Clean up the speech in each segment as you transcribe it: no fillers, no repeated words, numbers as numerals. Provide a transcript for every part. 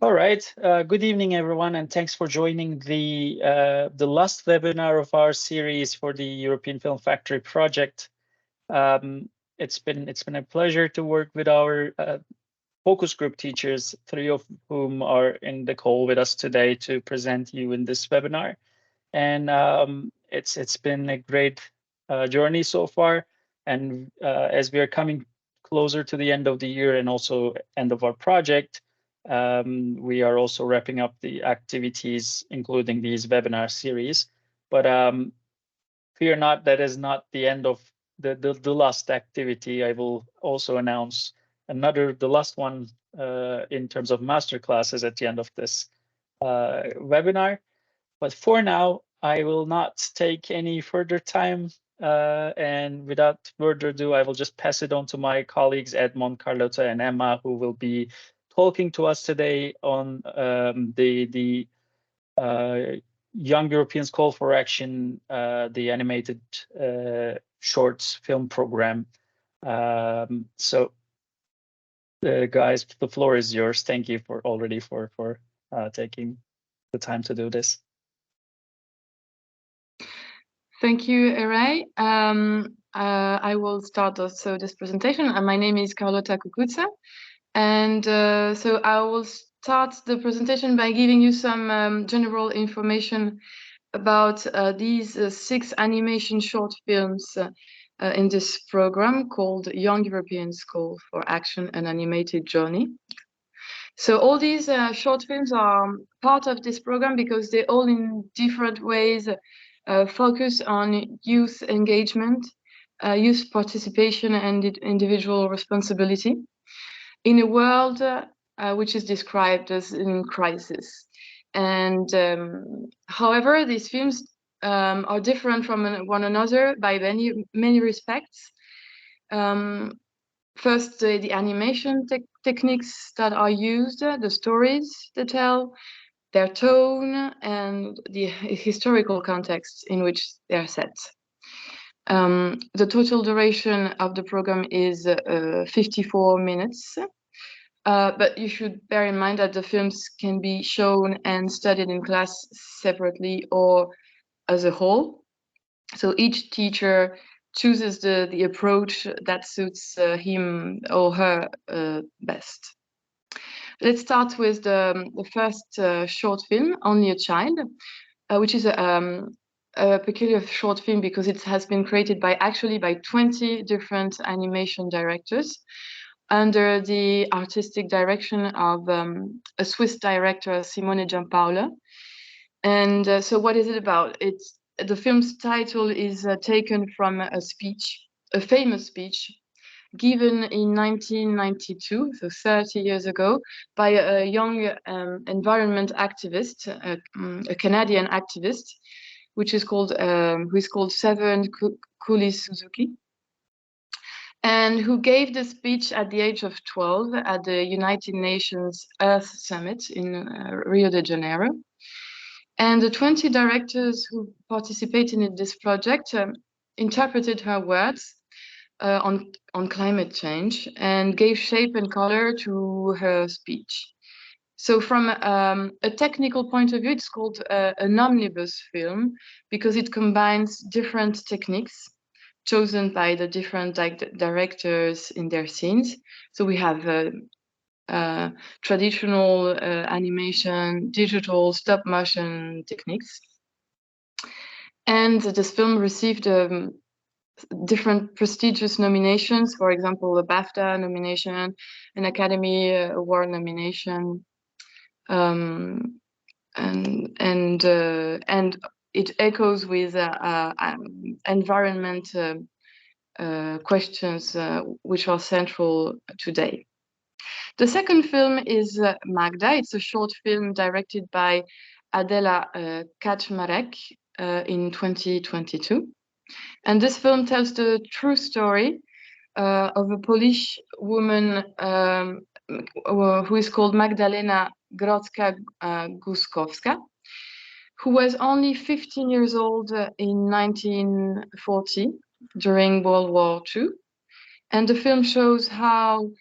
All right. Good evening, everyone, and thanks for joining the last webinar of our series for the European Film Factory project. It's been a pleasure to work with our focus group teachers, three of whom are in the call with us today to present you in this webinar. And it's been a great journey so far. And as we are coming closer to the end of the year and also end of our project, we are also wrapping up the activities, including these webinar series. But fear not, that is not the end of the last activity. I will also announce the last one in terms of master classes at the end of this webinar. But for now, I will not take any further time. And without further ado, I will just pass it on to my colleagues, Edmond, Carlota, and Emma, who will be talking to us today on the Young Europeans Call for Action, the animated shorts film program. So, guys, the floor is yours. Thank you for taking the time to do this. Thank you, Eray. I will start also this presentation. My name is Carlota Cucuzza, and so I will start the presentation by giving you some general information about these 6 animation short films in this program called Young Europeans Call for Action, an Animated Journey. So all these short films are part of this program because they all in different ways focus on youth engagement, youth participation, and individual responsibility in a world which is described as in crisis. And however, these films are different from one another by many respects. First, the animation techniques that are used, the stories they tell, their tone, and the historical context in which they are set. The total duration of the program is 54 minutes, but you should bear in mind that the films can be shown and studied in class separately or as a whole. So each teacher chooses the approach that suits him or her best. Let's start with the first short film, Only a Child, which is a peculiar short film because it has been created by 20 different animation directors under the artistic direction of a Swiss director, Simone Giampaolo. And so what is it about? The film's title is taken from a famous speech given in 1992, so 30 years ago, by a young environment activist, a Canadian activist, who is called Seven Cooley Suzuki, and who gave the speech at the age of 12 at the United Nations Earth Summit in Rio de Janeiro. And the 20 directors who participated in this project interpreted her words on climate change and gave shape and color to her speech. So from a technical point of view, it's called an omnibus film because it combines different techniques chosen by the different directors in their scenes. So we have traditional animation, digital, stop motion techniques. And this film received different prestigious nominations, for example, a BAFTA nomination, an Academy Award nomination, and it echoes with environment questions which are central today. The second film is Magda. It's a short film directed by Adela Kaczmarek in 2022. And this film tells the true story of a Polish woman who is called Magdalena Grodzka-Guskowska, who was only 15 years old in 1940 during World War II. And the film shows how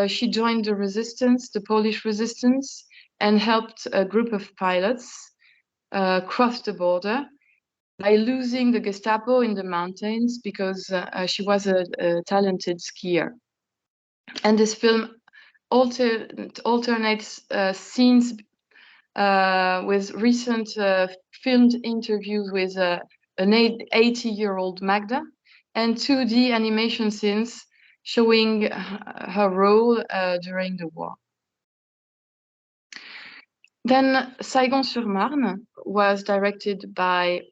she joined the resistance, the Polish resistance, and helped a group of pilots cross the border by losing the Gestapo in the mountains because she was a talented skier. And this film alternates scenes with recent filmed interviews with an 80-year-old Magda and 2D animation scenes showing her role during the war. Then Saigon-sur-Marne was directed by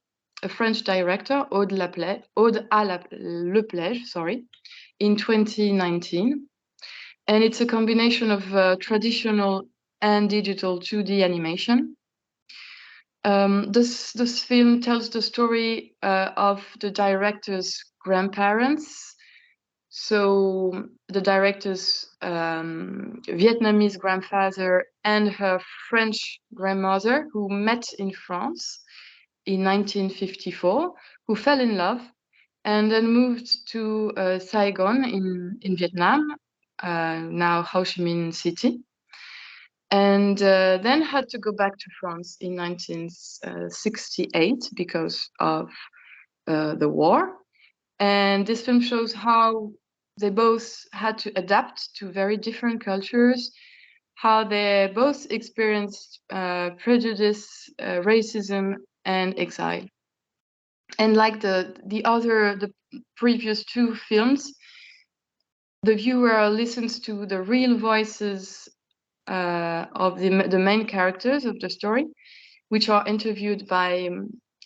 a French director, Aude Lepage, in 2019. And it's a combination of traditional and digital 2D animation. This film tells the story of the director's grandparents. So the director's Vietnamese grandfather and her French grandmother, who met in France in 1954, who fell in love and then moved to Saigon in Vietnam, now Ho Chi Minh City, and then had to go back to France in 1968 because of the war. And this film shows how they both had to adapt to very different cultures, how they both experienced prejudice, racism, and exile. And like the previous two films, the viewer listens to the real voices of the main characters of the story, which are interviewed by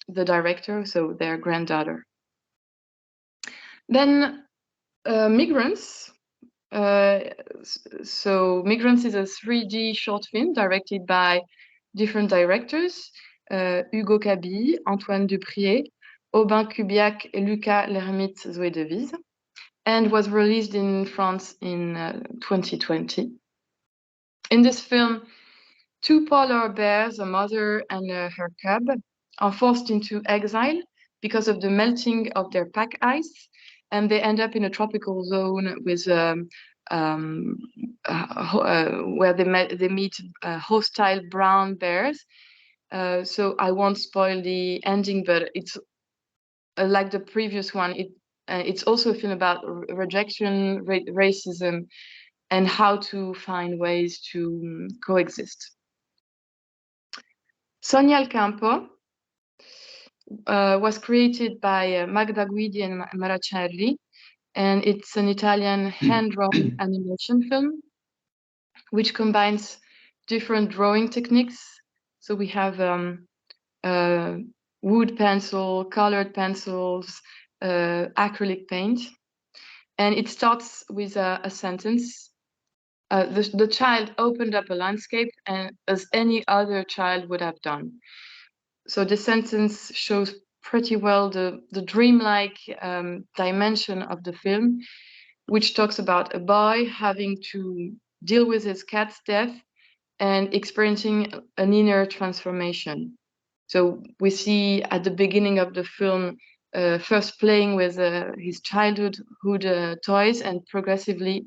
the director, so their granddaughter. Then Migrants. So Migrants is a 3D short film directed by different directors, Hugo Cabille, Antoine Duprier, Aubin Cubiac, et Lucas Lermite Zoé Devise, and was released in France in 2020. In this film, two polar bears, a mother and her cub, are forced into exile because of the melting of their pack ice, and they end up in a tropical zone with where they meet hostile brown bears. So I won't spoil the ending, but it's like the previous one. It's also a film about rejection, racism, and how to find ways to coexist. Sonia al Campo was created by Magda Guidi and Maracelli, and it's an Italian hand-drawn animation film, which combines different drawing techniques. So we have wood pencil, colored pencils, acrylic paint. And it starts with a sentence. The child opened up a landscape and as any other child would have done. So the sentence shows pretty well the dreamlike dimension of the film, which talks about a boy having to deal with his cat's death and experiencing an inner transformation. So we see at the beginning of the film first playing with his childhood toys and progressively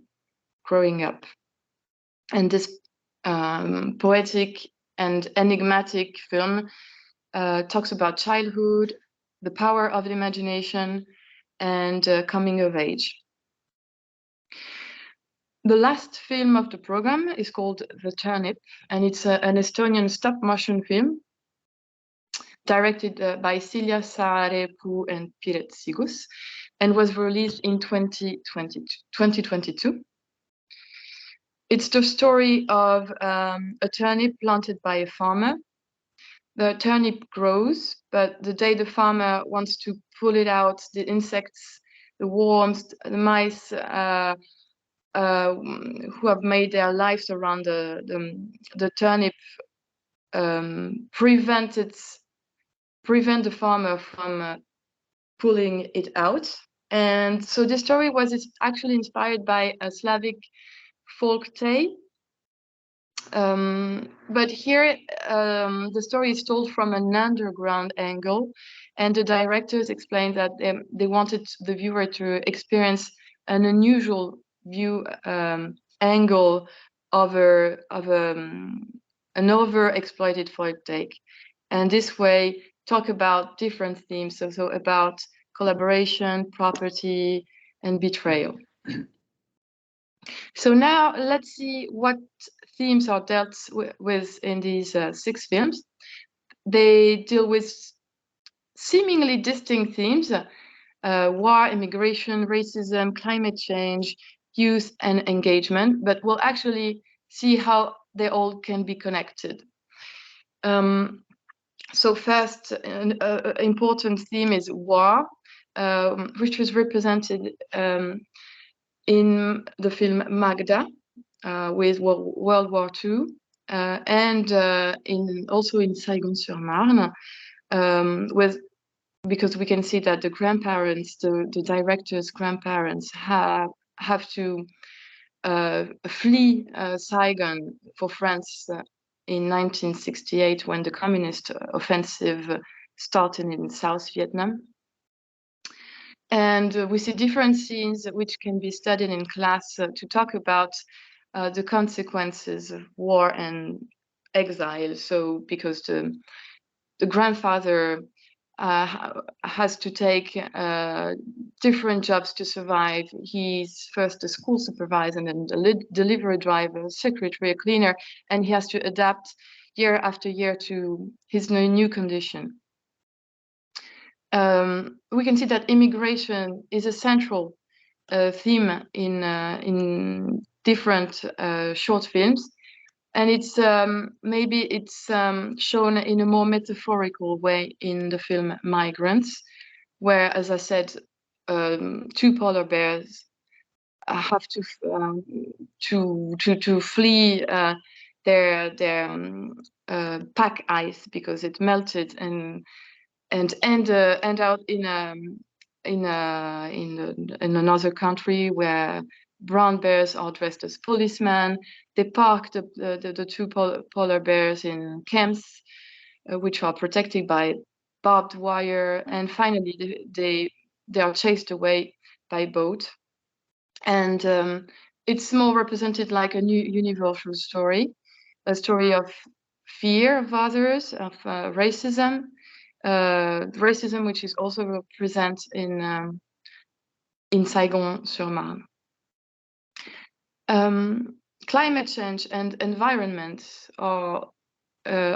growing up. And this poetic and enigmatic film talks about childhood, the power of the imagination, and coming of age. The last film of the program is called The Turnip, and it's an Estonian stop-motion film directed by Silja Saarepu and Piret Sigus, and was released in 2022. It's the story of a turnip planted by a farmer. The turnip grows, but the day the farmer wants to pull it out, the insects, the worms, the mice who have made their lives around the turnip prevent the farmer from pulling it out. And so the story was actually inspired by a Slavic folk tale. But here the story is told from an underground angle, and the directors explained that they wanted the viewer to experience an unusual view angle of a an overexploited folktale, and this way talk about different themes, so about collaboration, property, and betrayal. So now let's see what themes are dealt with in these 6 films. They deal with seemingly distinct themes: war, immigration, racism, climate change, youth, and engagement, but we'll actually see how they all can be connected. So first, an important theme is war, which was represented in the film Magda with World War II, and also in Saigon-sur-Marne, because we can see that the grandparents, the director's grandparents, have to flee Saigon for France in 1968 when the communist offensive started in South Vietnam. And we see different scenes which can be studied in class to talk about the consequences of war and exile. So because the grandfather has to take different jobs to survive. He's first a school supervisor and then a delivery driver, secretary, a cleaner, and he has to adapt year after year to his new condition. We can see that immigration is a central theme in different short films. And it's maybe it's shown in a more metaphorical way in the film Migrants, where, as I said, 2 polar bears have to flee their pack ice because it melted and end out in another country where brown bears are dressed as policemen. They park the 2 polar bears in camps, which are protected by barbed wire, and finally they are chased away by boat. And it's more represented like a new universal story, a story of fear of others, of racism, which is also present in Saigon-sur-Marne. Climate change and environment are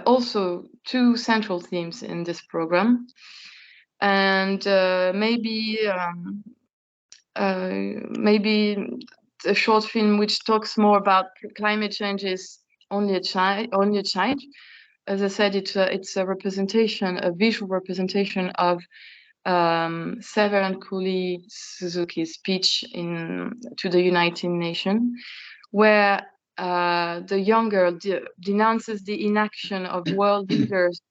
also 2 central themes in this program, and maybe a short film which talks more about climate change is Only a Child. As I said, it's a representation, a visual representation of Severin Cooley Suzuki's speech to the United Nations, where the young girl denounces the inaction of world leaders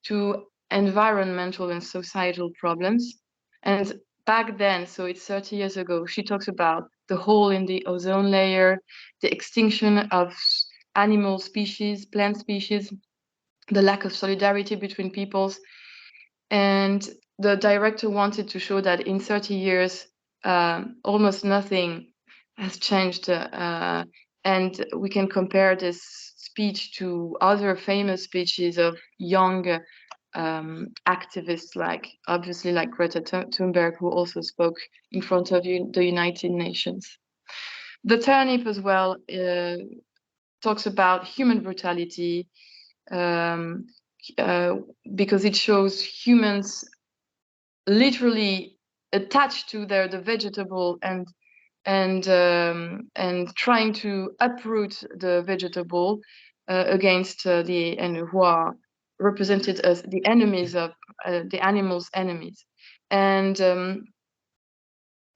to environmental and societal problems. And back then, so it's 30 years ago, she talks about the hole in the ozone layer, the extinction of animal species, plant species, the lack of solidarity between peoples. And the director wanted to show that in 30 years, almost nothing has changed. And we can compare this speech to other famous speeches of young activists, obviously like Greta Thunberg, who also spoke in front of the United Nations. The Turnip as well talks about human brutality, because it shows humans literally attached to the vegetable and trying to uproot the vegetable against and who are represented as the enemies of the animals' enemies. And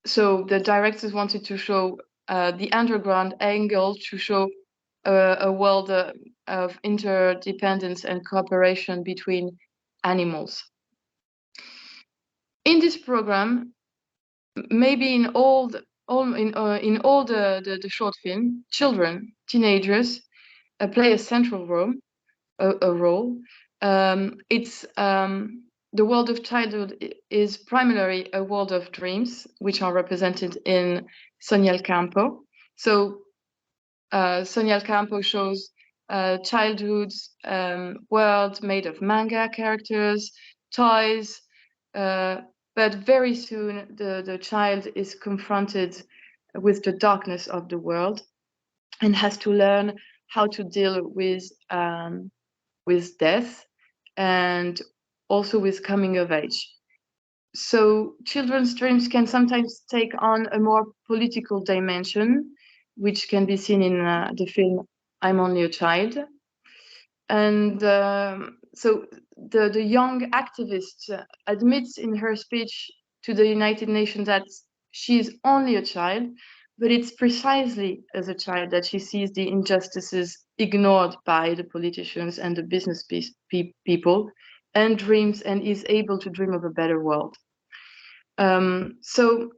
so the directors wanted to show the underground angle, to show a world of interdependence and cooperation between animals. In this program, maybe in all the short film, children, teenagers play a central role. It's the world of childhood is primarily a world of dreams, which are represented in Sonia el Campo. So Sonia el Campo shows childhood's world made of manga characters, toys, but very soon the child is confronted with the darkness of the world and has to learn how to deal with death and also with coming of age. So children's dreams can sometimes take on a more political dimension, which can be seen in the film I'm Only a Child. And so the young activist admits in her speech to the United Nations that she is only a child, but it's precisely as a child that she sees the injustices ignored by the politicians and the business people, and dreams and is able to dream of a better world. So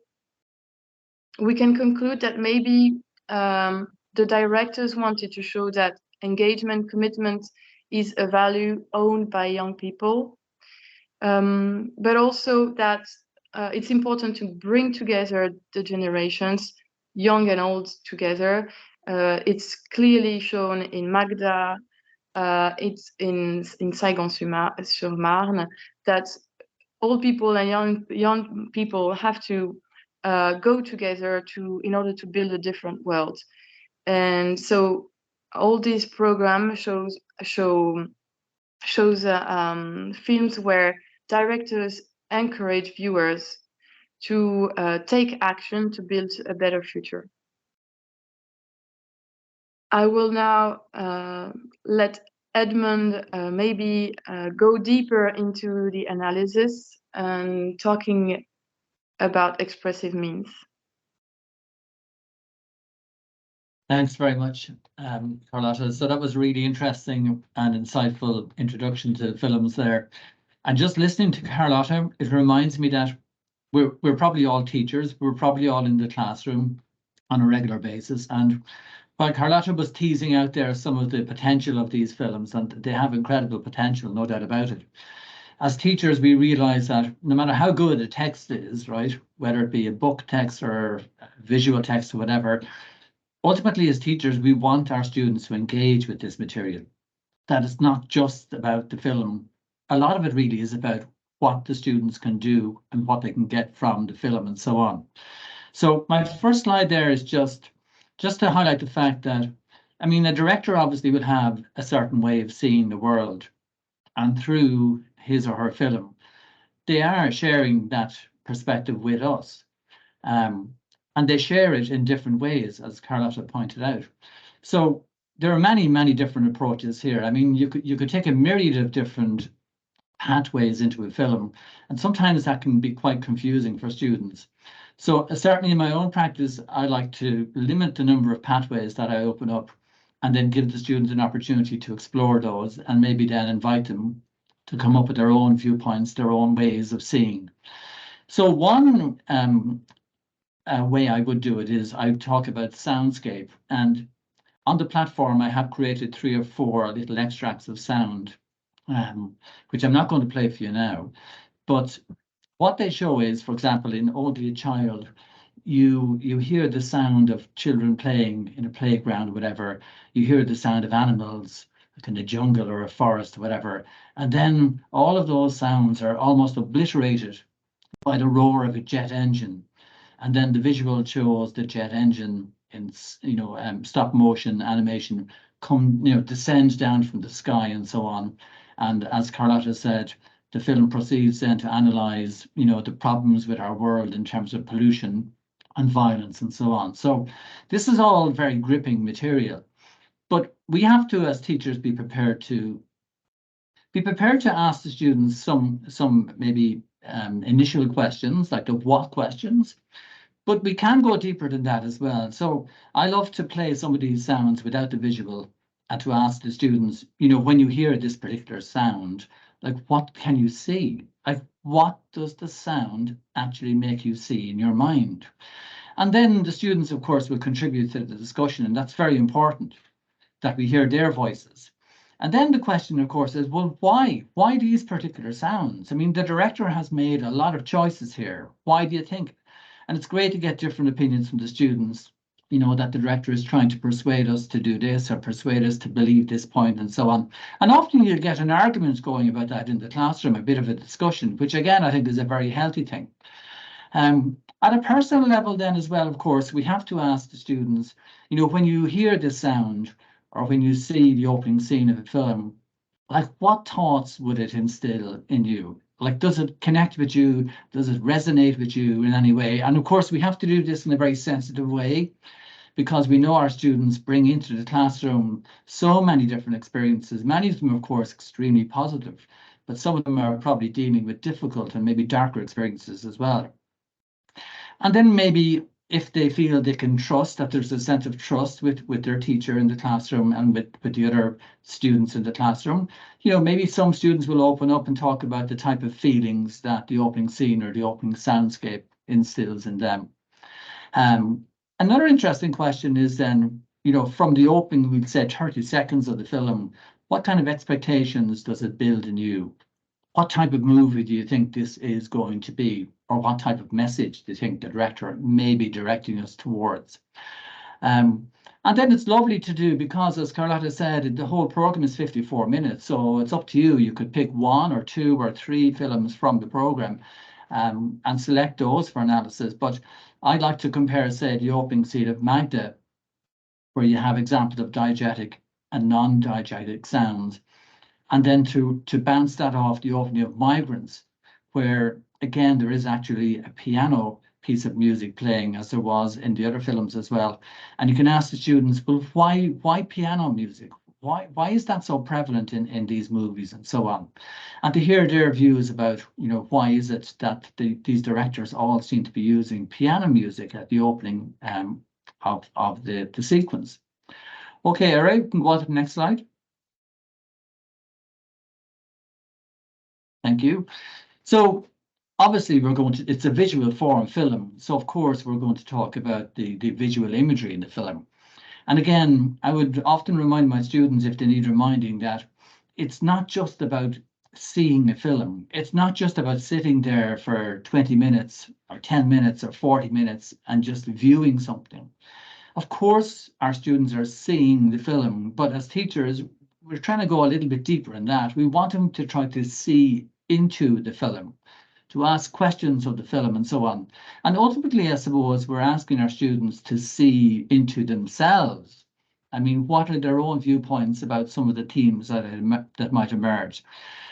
we can conclude that maybe the directors wanted to show that engagement, commitment is a value owned by young people, but also that it's important to bring together the generations, young and old, together. It's clearly shown in Magda, it's in Saigon-sur-Marne, that old people and young people have to go together in order to build a different world. And so all these programs shows films where directors encourage viewers to take action to build a better future. I will now let Edmund maybe go deeper into the analysis and talking about expressive means. Thanks very much, Carlotta. So that was really interesting and insightful introduction to films there. And just listening to Carlotta, it reminds me that we're probably all teachers. We're probably all in the classroom on a regular basis. And while Carlotta was teasing out there some of the potential of these films, and they have incredible potential, no doubt about it. As teachers, we realize that no matter how good a text is, right, whether it be a book text or visual text or whatever, ultimately, as teachers, we want our students to engage with this material. That it's not just about the film. A lot of it really is about what the students can do and what they can get from the film and so on. So my first slide there is just to highlight the fact that, I mean, a director obviously would have a certain way of seeing the world, and through his or her film, they are sharing that perspective with us. And they share it in different ways, as Carlotta pointed out. So there are many, many different approaches here. I mean, you could take a myriad of different pathways into a film, and sometimes that can be quite confusing for students. So certainly in my own practice, I like to limit the number of pathways that I open up and then give the students an opportunity to explore those and maybe then invite them to come up with their own viewpoints, their own ways of seeing. So one way I would do it is I talk about soundscape, and on the platform I have created 3 or 4 little extracts of sound, which I'm not going to play for you now, but what they show is, for example, in Only a Child, you hear the sound of children playing in a playground or whatever. You hear the sound of animals like in a jungle or a forest or whatever, and then all of those sounds are almost obliterated by the roar of a jet engine. And then the visual shows the jet engine in stop motion animation descend down from the sky and so on. And as Carlotta said, the film proceeds then to analyze the problems with our world in terms of pollution and violence and so on. So this is all very gripping material, but we have to, as teachers, be prepared to ask the students some maybe initial questions, like the what questions. But we can go deeper than that as well. So I love to play some of these sounds without the visual and to ask the students, when you hear this particular sound, like, what can you see? Like, what does the sound actually make you see in your mind? And then the students, of course, will contribute to the discussion, and that's very important that we hear their voices. And then the question, of course, is, well, why? Why these particular sounds? I mean, the director has made a lot of choices here. Why do you think? And it's great to get different opinions from the students you know, that the director is trying to persuade us to do this or persuade us to believe this point and so on. And often you'll get an argument going about that in the classroom, a bit of a discussion, which again, I think is a very healthy thing. At a personal level then as well, of course, we have to ask the students, you know, when you hear the sound or when you see the opening scene of a film, like what thoughts would it instill in you? Like, does it connect with you? Does it resonate with you in any way? And of course, we have to do this in a very sensitive way, because we know our students bring into the classroom so many different experiences, many of them, of course, extremely positive, but some of them are probably dealing with difficult and maybe darker experiences as well. And then maybe if they feel they can trust, that there's a sense of trust with their teacher in the classroom and with the other students in the classroom, you know, maybe some students will open up and talk about the type of feelings that the opening scene or the opening soundscape instills in them. Another interesting question is then, you know, from the opening, we'd say 30 seconds of the film, what kind of expectations does it build in you? What type of movie do you think this is going to be? Or what type of message do you think the director may be directing us towards? And then it's lovely to do, because as Carlotta said, the whole program is 54 minutes. So it's up to you. You could pick 1 or 2 or 3 films from the program and select those for analysis. But I'd like to compare, say, the opening scene of Magda, where you have examples of diegetic and non-diegetic sounds. And then to bounce that off the opening of Migrants, where again there is actually a piano piece of music playing, as there was in the other films as well. And you can ask the students, well, why piano music? Why is that so prevalent in these movies and so on? And to hear their views about, you know, why is it that these directors all seem to be using piano music at the opening of the sequence. Okay, all right, we can go on to the next slide. Thank you. So obviously it's a visual form film. So of course we're going to talk about the visual imagery in the film. And again, I would often remind my students, if they need reminding, that it's not just about seeing a film. It's not just about sitting there for 20 minutes or 10 minutes or 40 minutes and just viewing something. Of course, our students are seeing the film, but as teachers, we're trying to go a little bit deeper in that. We want them to try to see into the film, to ask questions of the film and so on. And ultimately, I suppose, we're asking our students to see into themselves. I mean, what are their own viewpoints about some of the themes that might emerge?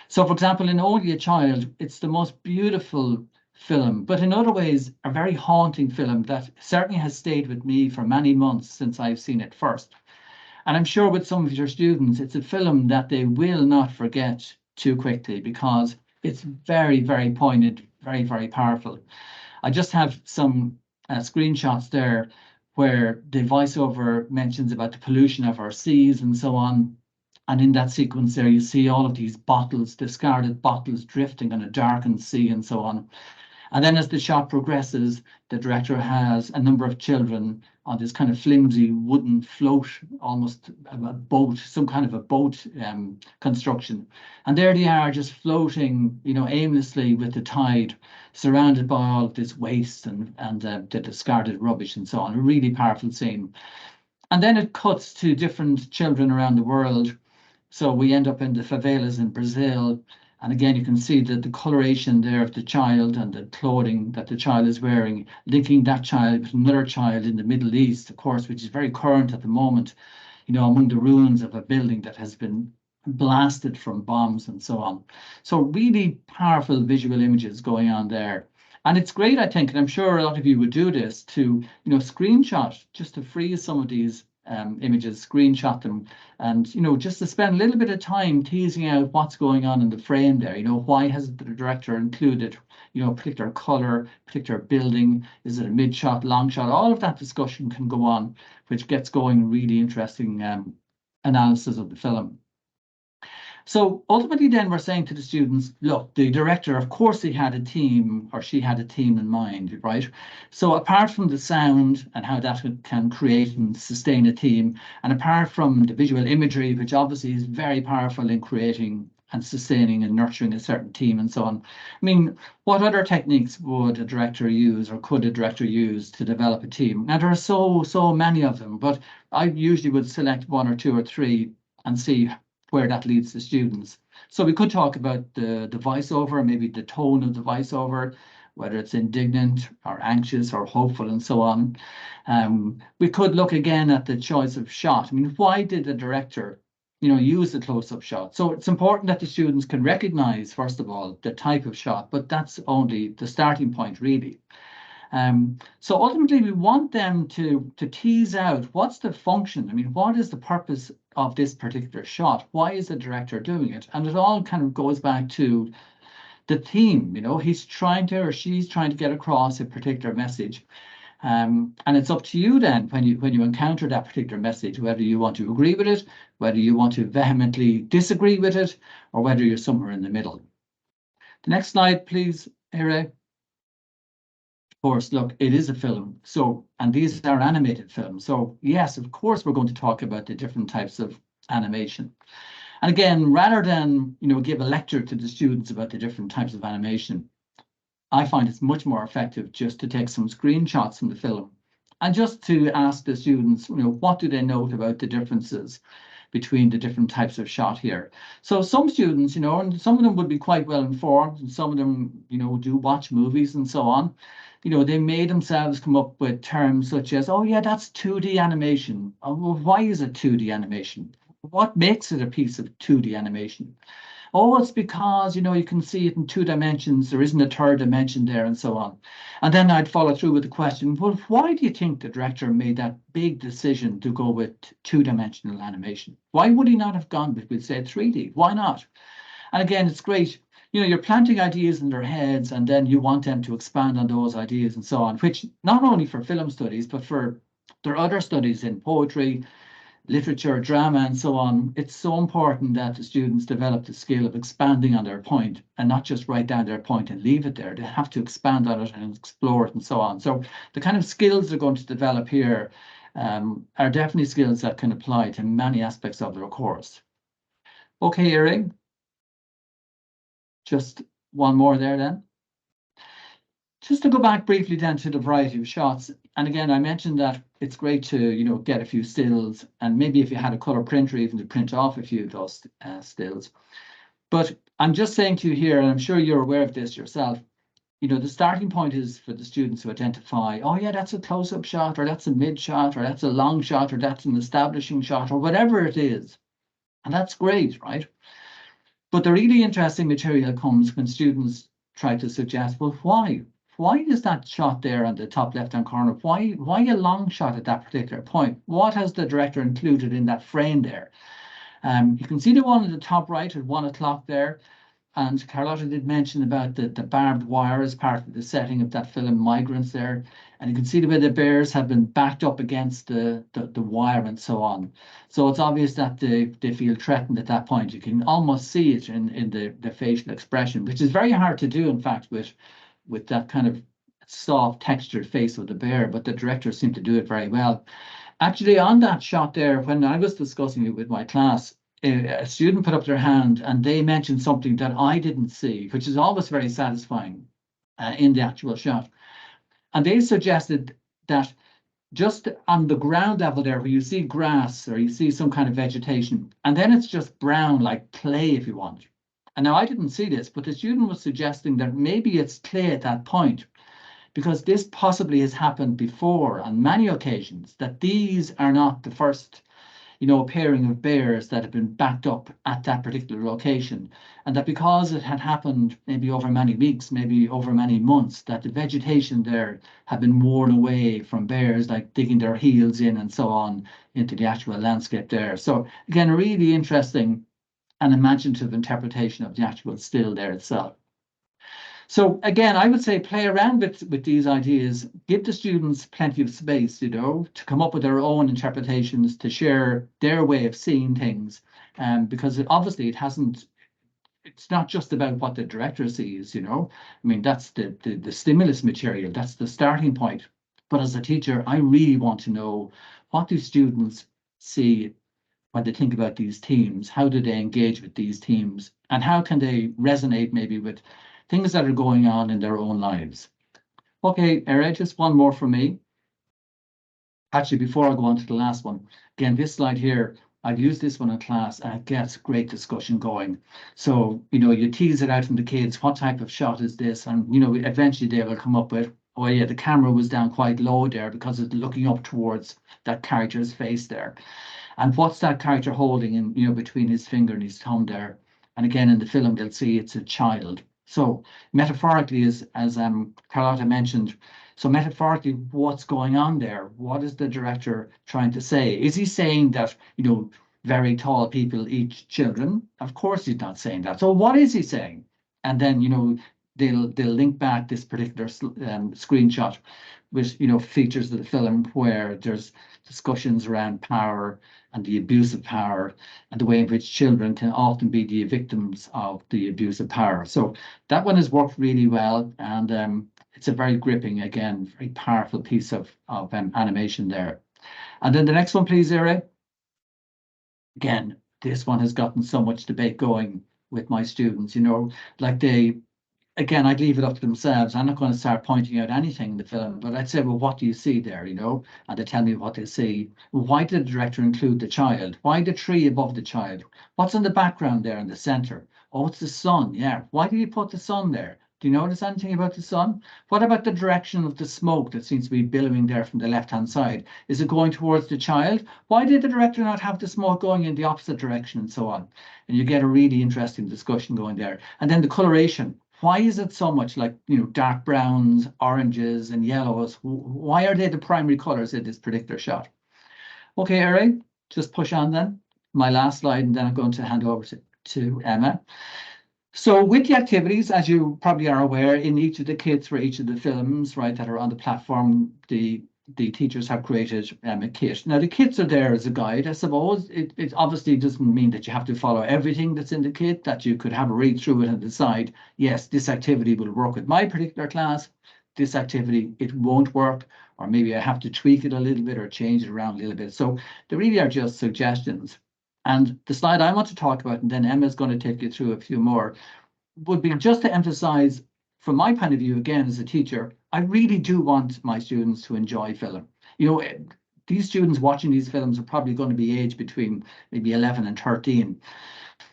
So, for example, in Only a Child, it's the most beautiful film, but in other ways, a very haunting film that certainly has stayed with me for many months since I've seen it first. And I'm sure with some of your students, it's a film that they will not forget too quickly, because it's very, very poignant, very, very powerful. I just have some screenshots there where the voiceover mentions about the pollution of our seas and so on. And in that sequence there, you see all of these bottles, discarded bottles, drifting on a darkened sea and so on. And then as the shot progresses, the director has a number of children on this kind of flimsy wooden float, almost a boat, some kind of a boat construction. And there they are, just floating, you know, aimlessly with the tide, surrounded by all of this waste and the discarded rubbish and so on. A really powerful scene. And then it cuts to different children around the world. So we end up in the favelas in Brazil. And again, you can see that the coloration there of the child and the clothing that the child is wearing, linking that child with another child in the Middle East, of course, which is very current at the moment, you know, among the ruins of a building that has been blasted from bombs and so on. So really powerful visual images going on there. And it's great, I think, and I'm sure a lot of you would do this, to, you know, screenshot, just to freeze some of these images, screenshot them, and, you know, just to spend a little bit of time teasing out what's going on in the frame there. You know, why has the director included, you know, a particular color, particular building? Is it a mid shot, long shot? All of that discussion can go on, which gets going really interesting analysis of the film. So ultimately then we're saying to the students, look, the director, of course he had a team, or she had a team in mind, right? So apart from the sound and how that can create and sustain a team, and apart from the visual imagery, which obviously is very powerful in creating and sustaining and nurturing a certain team and so on. I mean, what other techniques would a director use, or could a director use, to develop a team? Now, there are so many of them, but I usually would select 1 or 2 or 3 and see where that leads the students. So we could talk about the voiceover, maybe the tone of the voiceover, whether it's indignant or anxious or hopeful and so on. We could look again at the choice of shot. I mean, why did the director, use the close-up shot? So it's important that the students can recognize, first of all, the type of shot, but that's only the starting point, really. So ultimately, we want them to tease out what's the function. I mean, what is the purpose of this particular shot? Why is the director doing it? And it all kind of goes back to the theme. He's trying to, or she's trying to get across a particular message. And it's up to you then, when you encounter that particular message, whether you want to agree with it, whether you want to vehemently disagree with it, or whether you're somewhere in the middle. The next slide, please, Ere. Of course, look, it is a film. So, and these are animated films. So yes, of course, we're going to talk about the different types of animation. And again, rather than, give a lecture to the students about the different types of animation, I find it's much more effective just to take some screenshots from the film and just to ask the students, what do they note about the differences between the different types of shot here. So some students, and some of them would be quite well informed, and some of them, do watch movies and so on. They may themselves come up with terms such as, oh yeah, that's 2D animation. Oh, well, why is it 2D animation? What makes it a piece of 2D animation? Oh, it's because, you can see it in 2 dimensions. There isn't a 3rd dimension there, and so on. And then I'd follow through with the question, well, why do you think the director made that big decision to go with 2-dimensional animation? Why would he not have gone with, say, 3D? Why not? And again, it's great. You're planting ideas in their heads, and then you want them to expand on those ideas and so on, which not only for film studies, but for their other studies in poetry, literature, drama, and so on. It's so important that the students develop the skill of expanding on their point and not just write down their point and leave it there. They have to expand on it and explore it and so on. So the kind of skills they're going to develop here are definitely skills that can apply to many aspects of their course. Okay, Erin. Just one more there then. Just to go back briefly then to the variety of shots. And again, I mentioned that it's great to, get a few stills, and maybe if you had a color printer, even to print off a few of those stills. But I'm just saying to you here, and I'm sure you're aware of this yourself, the starting point is for the students to identify, oh yeah, that's a close-up shot, or that's a mid shot, or that's a long shot, or that's an establishing shot, or whatever it is. And that's great, right? But the really interesting material comes when students try to suggest, well, why? Why is that shot there on the top left-hand corner? Why a long shot at that particular point? What has the director included in that frame there? You can see the one at the top right at 1 o'clock there. And Carlotta did mention about the barbed wire as part of the setting of that film, Migrants there. And you can see the way the bears have been backed up against the wire and so on. So it's obvious that they feel threatened at that point. You can almost see it in the facial expression, which is very hard to do, in fact, with that kind of soft textured face of the bear, but the directors seem to do it very well. Actually, on that shot there, when I was discussing it with my class, a student put up their hand and they mentioned something that I didn't see, which is always very satisfying in the actual shot. And they suggested that just on the ground level there, where you see grass or you see some kind of vegetation, and then it's just brown, like clay if you want. And now I didn't see this, but the student was suggesting that maybe it's clay at that point, because this possibly has happened before on many occasions, that these are not the first pairing of bears that have been backed up at that particular location, and that because it had happened maybe over many weeks, maybe over many months, that the vegetation there had been worn away from bears, like digging their heels in and so on into the actual landscape there. So again, a really interesting and imaginative interpretation of the actual still there itself. So again, I would say play around with these ideas, give the students plenty of space, to come up with their own interpretations, to share their way of seeing things, because obviously it's not just about what the director sees, I mean, that's the stimulus material, that's the starting point. But as a teacher, I really want to know, what do students see when they think about these themes? How do they engage with these themes? And how can they resonate maybe with things that are going on in their own lives? Okay, Eric, just one more from me. Actually, before I go on to the last one, again, this slide here, I've used this one in class and it gets great discussion going. So, you tease it out from the kids, what type of shot is this? And, eventually they will come up with, oh yeah, the camera was down quite low there because it's looking up towards that character's face there. And what's that character holding in, between his finger and his thumb there? And again, in the film, they'll see it's a child. So metaphorically, as Carlotta mentioned, so metaphorically, what's going on there? What is the director trying to say? Is he saying that, very tall people eat children? Of course he's not saying that. So what is he saying? And then, they'll link back this particular screenshot with, features of the film where there's discussions around power and the abuse of power and the way in which children can often be the victims of the abuse of power. So that one has worked really well, and it's a very gripping, again, very powerful piece of animation there. And then the next one, please, Ira. Again, this one has gotten so much debate going with my students, like again, I'd leave it up to themselves. I'm not going to start pointing out anything in the film, but I'd say, well, what do you see there, And they tell me what they see. Why did the director include the child? Why the tree above the child? What's in the background there in the center? Oh, it's the sun. Yeah. Why did he put the sun there? Do you notice anything about the sun? What about the direction of the smoke that seems to be billowing there from the left-hand side? Is it going towards the child? Why did the director not have the smoke going in the opposite direction and so on? And you get a really interesting discussion going there. And then the coloration. Why is it so much like, dark browns, oranges, and yellows? Why are they the primary colors in this particular shot? Okay, Eric, just push on then. My last slide, and then I'm going to hand over to Emma. So with the activities, as you probably are aware, in each of the kits for each of the films, right, that are on the platform, the teachers have created a kit. Now, the kits are there as a guide, I suppose. It obviously doesn't mean that you have to follow everything that's in the kit, that you could have a read through it and decide, yes, this activity will work with my particular class. This activity, it won't work, or maybe I have to tweak it a little bit or change it around a little bit. So they really are just suggestions. And the slide I want to talk about, and then Emma's going to take you through a few more, would be just to emphasize, from my point of view, again, as a teacher, I really do want my students to enjoy film. These students watching these films are probably going to be aged between maybe 11 and 13.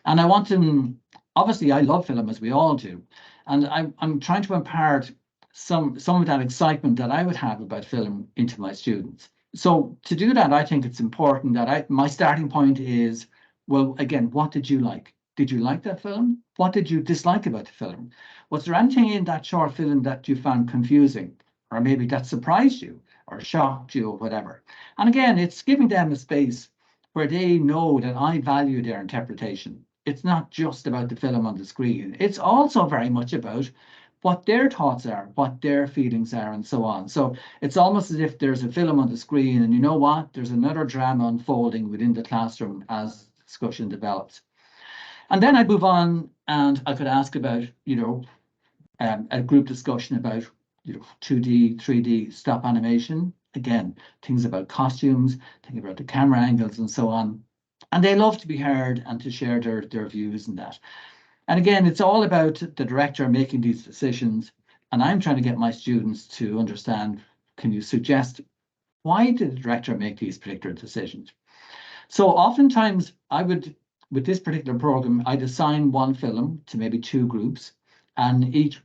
And I want them, obviously, I love film, as we all do. And I'm trying to impart some of that excitement that I would have about film into my students. So to do that, I think it's important that my starting point is, well, again, what did you like? Did you like that film? What did you dislike about the film? Was there anything in that short film that you found confusing, or maybe that surprised you or shocked you or whatever? And again, it's giving them a space where they know that I value their interpretation. It's not just about the film on the screen. It's also very much about what their thoughts are, what their feelings are, and so on. So it's almost as if there's a film on the screen, and you know what? There's another drama unfolding within the classroom as discussion develops. And then I'd move on and I could ask about, a group discussion about, 2D, 3D stop animation. Again, things about costumes, things about the camera angles and so on. And they love to be heard and to share their views in that. And again, it's all about the director making these decisions. And I'm trying to get my students to understand, can you suggest, why did the director make these particular decisions? So oftentimes with this particular program, I'd assign one film to maybe two groups, and each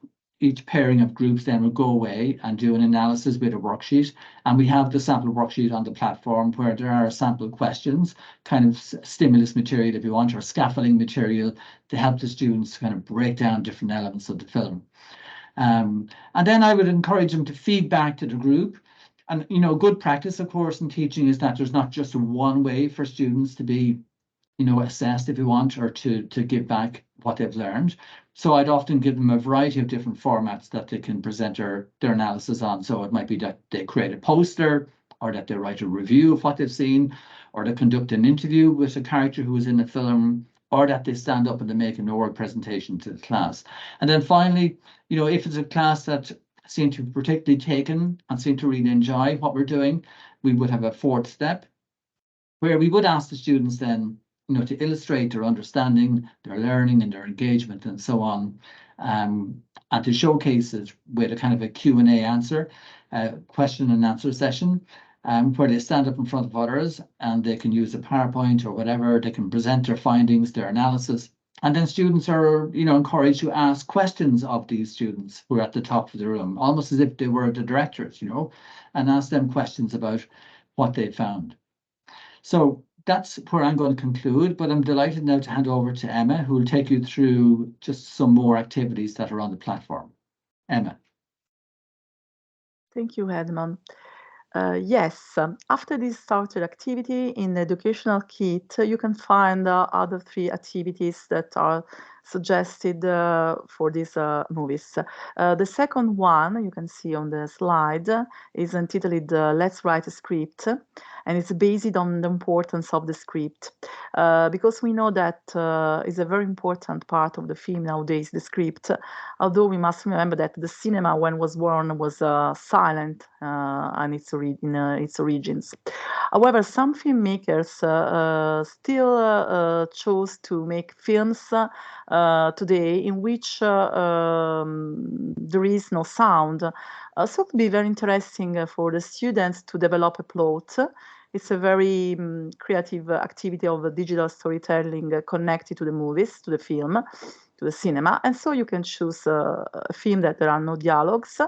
pairing of groups then will go away and do an analysis with a worksheet. And we have the sample worksheet on the platform where there are sample questions, kind of stimulus material, if you want, or scaffolding material to help the students kind of break down different elements of the film. And then I would encourage them to feed back to the group. And, good practice, of course, in teaching is that there's not just one way for students to be assessed, if you want, or to give back what they've learned. So I'd often give them a variety of different formats that they can present their analysis on. So it might be that they create a poster, or that they write a review of what they've seen, or they conduct an interview with a character who was in the film, or that they stand up and they make an oral presentation to the class. And then finally, if it's a class that seem to be particularly taken and seem to really enjoy what we're doing, we would have a fourth step. where we would ask the students then, to illustrate their understanding, their learning and their engagement and so on, and to showcase it with a kind of a Q&A answer, question and answer session, where they stand up in front of others and they can use a PowerPoint or whatever, they can present their findings, their analysis. And then students are, encouraged to ask questions of these students who are at the top of the room, almost as if they were the directors, and ask them questions about what they found. So that's where I'm going to conclude, but I'm delighted now to hand over to Emma, who will take you through just some more activities that are on the platform. Emma. Thank you, Edmond. Yes, after this starter activity in the educational kit, you can find other 3 activities that are suggested for these movies. The second one you can see on the slide is entitled Let's Write a Script, and it's based on the importance of the script, because we know that is a very important part of the film nowadays, the script, although we must remember that the cinema, when it was born, was silent in its origins. However, some filmmakers still chose to make films today in which there is no sound. So it would be very interesting for the students to develop a plot. It's a very creative activity of digital storytelling connected to the movies, to the film, to the cinema. And so you can choose a film that there are no dialogues.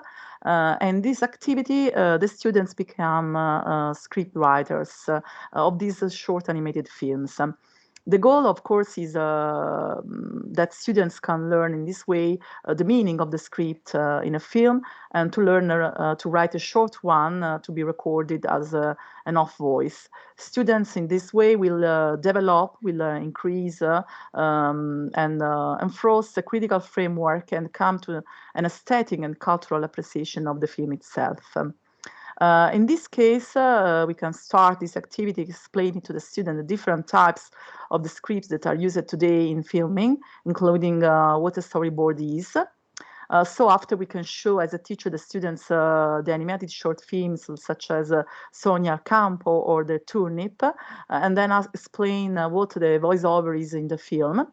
And this activity, the students become script writers of these short animated films. The goal, of course, is that students can learn in this way the meaning of the script in a film, and to learn to write a short one to be recorded as an off voice. Students in this way will develop, will increase and enforce a critical framework and come to an aesthetic and cultural appreciation of the film itself. In this case, we can start this activity explaining to the student the different types of the scripts that are used today in filming, including what a storyboard is. So after we can show as a teacher the students the animated short films such as Sonia Campo or the Turnip, and then explain what the voiceover is in the film.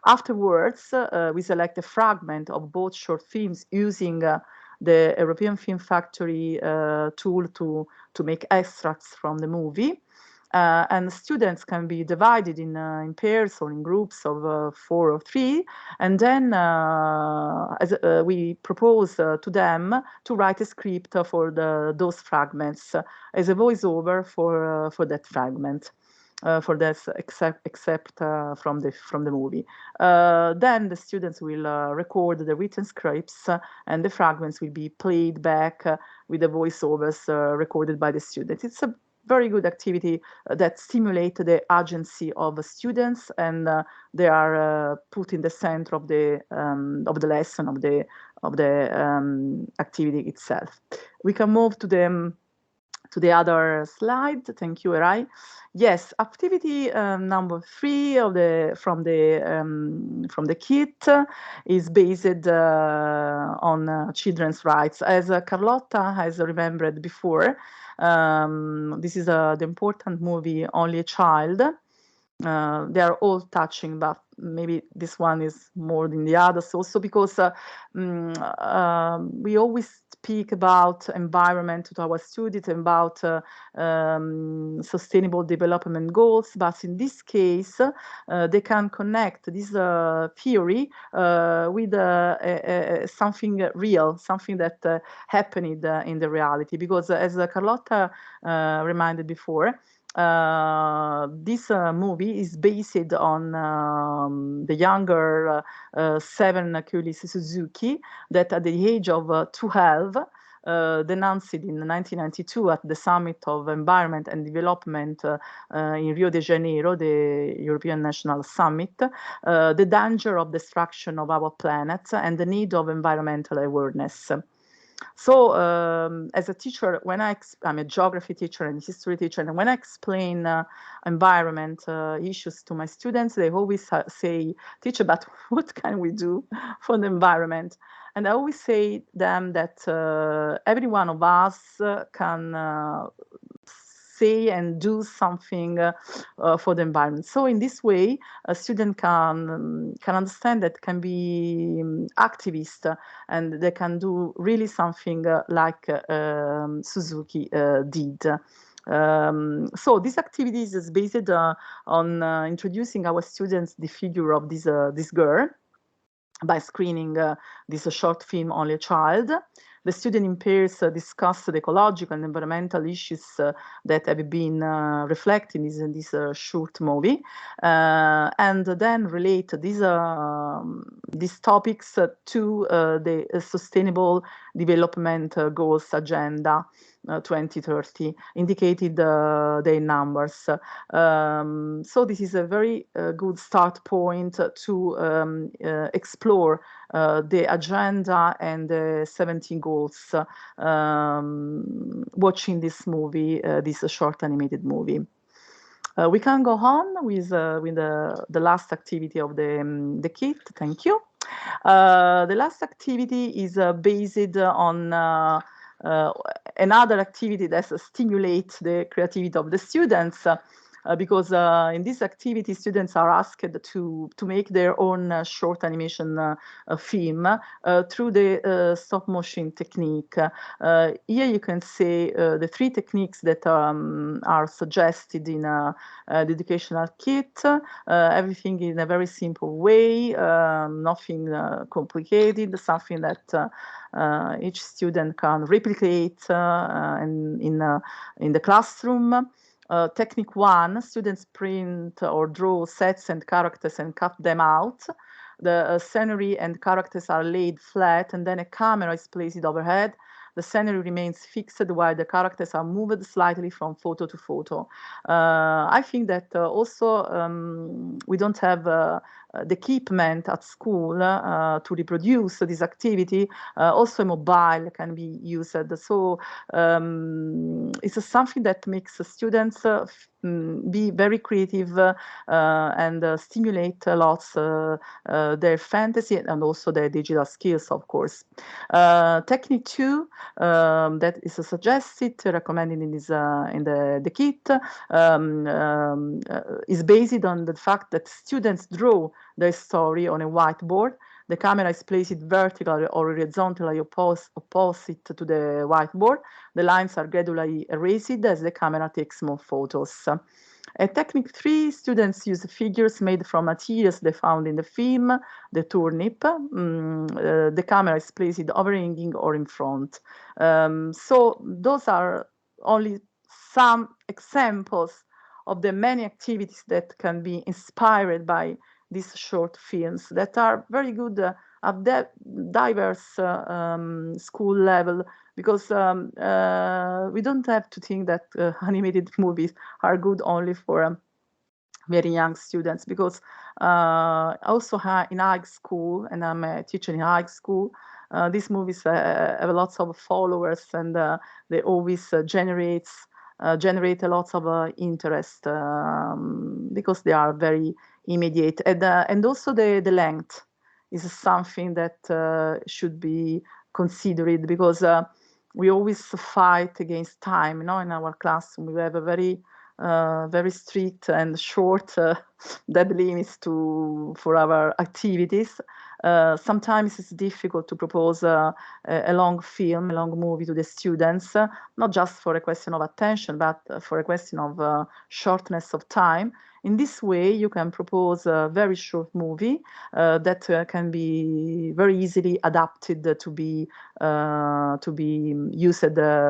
Afterwards, we select a fragment of both short films using the European Film Factory tool to make extracts from the movie. And students can be divided in pairs or in groups of 4 or 3. And then we propose to them to write a script for those fragments as a voiceover for that fragment. For this, except from the movie. Then the students will record the written scripts, and the fragments will be played back with the voiceovers recorded by the students. It's a very good activity that stimulates the agency of the students, and they are put in the center of the lesson of the activity itself. We can move to the other slide. Thank you, Erai. Yes, activity number 3 from the kit is based on children's rights. As Carlotta has remembered before, this is the important movie Only a Child. They are all touching, but maybe this one is more than the others also because we always speak about environment to our students, about sustainable development goals, but in this case they can connect this theory with something real, something that happened in the reality, because as Carlotta reminded before, this movie is based on the younger Seven Kulis Suzuki, that at the age of 12 denounced in 1992 at the Summit of Environment and Development in Rio de Janeiro, the European National Summit, the danger of destruction of our planet and the need of environmental awareness. So as a teacher, when I'm a geography teacher and history teacher, and when I explain environment issues to my students, they always say, teacher, but what can we do for the environment? And I always say them that every one of us can say and do something for the environment. So in this way, a student can understand that can be activist, and they can do really something like Suzuki did. So this activity is based on introducing our students the figure of this girl by screening this short film, Only a Child. The student in pairs discuss the ecological and environmental issues that have been reflected in this short movie, and then relate these topics to the Sustainable Development Goals Agenda 2030, indicated their numbers. So this is a very good start point to explore the agenda and the 17 goals watching this movie, this short animated movie. We can go on with the last activity of the kit. Thank you. The last activity is based on another activity that stimulates the creativity of the students, because in this activity, students are asked to make their own short animation film through the stop motion technique. Here you can see the 3 techniques that are suggested in the educational kit. Everything in a very simple way, nothing complicated, something that each student can replicate in the classroom. Technique 1, students print or draw sets and characters and cut them out. The scenery and characters are laid flat, and then a camera is placed overhead. The scenery remains fixed while the characters are moved slightly from photo to photo. I think that also we don't have the equipment at school to reproduce this activity. Also, a mobile can be used. So it's something that makes students be very creative and stimulate lots their fantasy and also their digital skills, of course. Technique 2 that is suggested, recommended in this in the kit, is based on the fact that students draw their story on a whiteboard. The camera is placed vertically or horizontally opposite to the whiteboard. The lines are gradually erased as the camera takes more photos. At Technique 3, students use figures made from materials they found in the film, the turnip. The camera is placed overhanging or in front. So those are only some examples of the many activities that can be inspired by these short films that are very good at that diverse school level, because we don't have to think that animated movies are good only for very young students, because also in high school, and I'm a teacher in high school, these movies have lots of followers, and they always generate a lot of interest because they are very immediate, and also the length is something that should be considered, because we always fight against time. In our class, we have a very strict and short dead limits for our activities. Sometimes it's difficult to propose a long film, a long movie to the students, not just for a question of attention, but for a question of shortness of time. In this way, you can propose a very short movie that can be very easily adapted to be used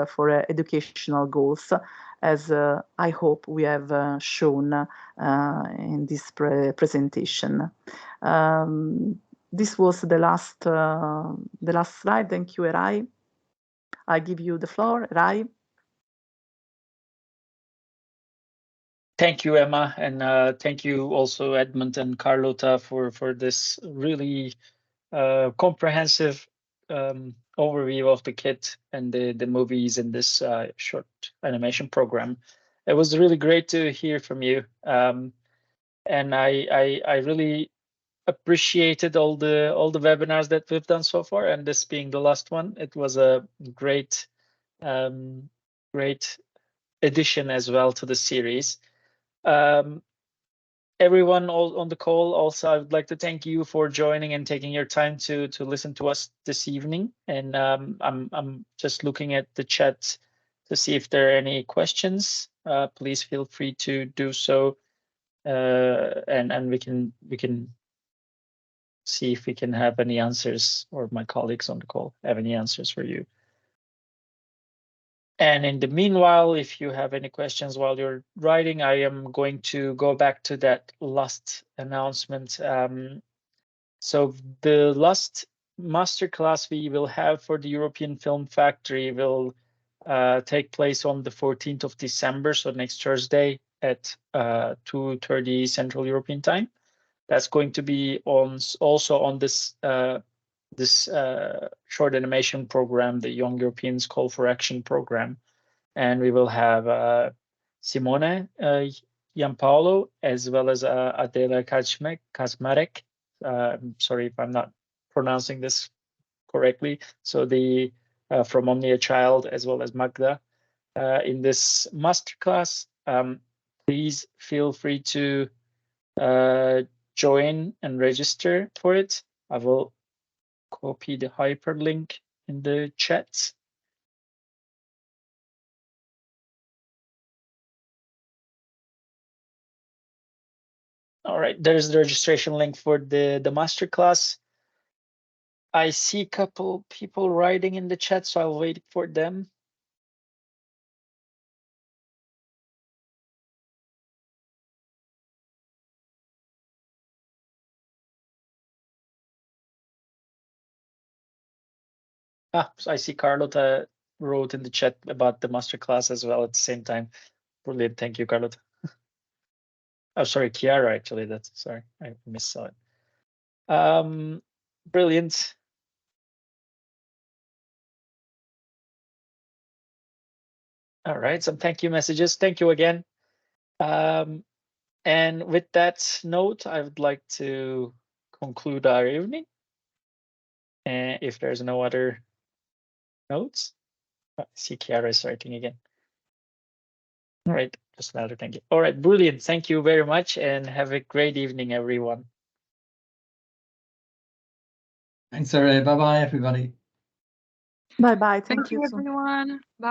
for educational goals, as I hope we have shown in this presentation. This was the last slide. Thank you, Erai. I give you the floor, Erai. Thank you, Emma, and thank you also, Edmund and Carlota, for this really comprehensive overview of the kit and the movies in this short animation program. It was really great to hear from you, and I really appreciated all the webinars that we've done so far, and this being the last one. It was a great addition as well to the series. Everyone on the call, also, I would like to thank you for joining and taking your time to listen to us this evening. And I'm just looking at the chat to see if there are any questions. Please feel free to do so, and we can see if we can have any answers, or my colleagues on the call have any answers for you. And in the meanwhile, if you have any questions while you're writing, I am going to go back to that last announcement. So the last masterclass we will have for the European Film Factory will take place on the 14th of December, so next Thursday at 2:30 Central European Time. That's going to be also on this short animation program, the Young Europeans Call for Action program. And we will have Simone Giampaolo, as well as Adela Kaczmarek. I'm sorry if I'm not pronouncing this correctly. So the from Only a Child, as well as Magda in this masterclass. Please feel free to join and register for it. I will copy the hyperlink in the chat. All right, there's the registration link for the masterclass. I see a couple people writing in the chat, so I'll wait for them. So I see Carlota wrote in the chat about the masterclass as well at the same time. Brilliant, thank you, Carlota. Oh, sorry, Chiara, actually, that's, sorry, I missaw it. Brilliant. All right, some thank you messages. Thank you again. And with that note, I would like to conclude our evening. And if there's no other notes, I see Chiara is writing again. All right, just another thank you. All right, brilliant. Thank you very much, and have a great evening, everyone. Thanks, Sarah. Bye-bye, everybody. Bye bye. Thank you, everyone. Bye.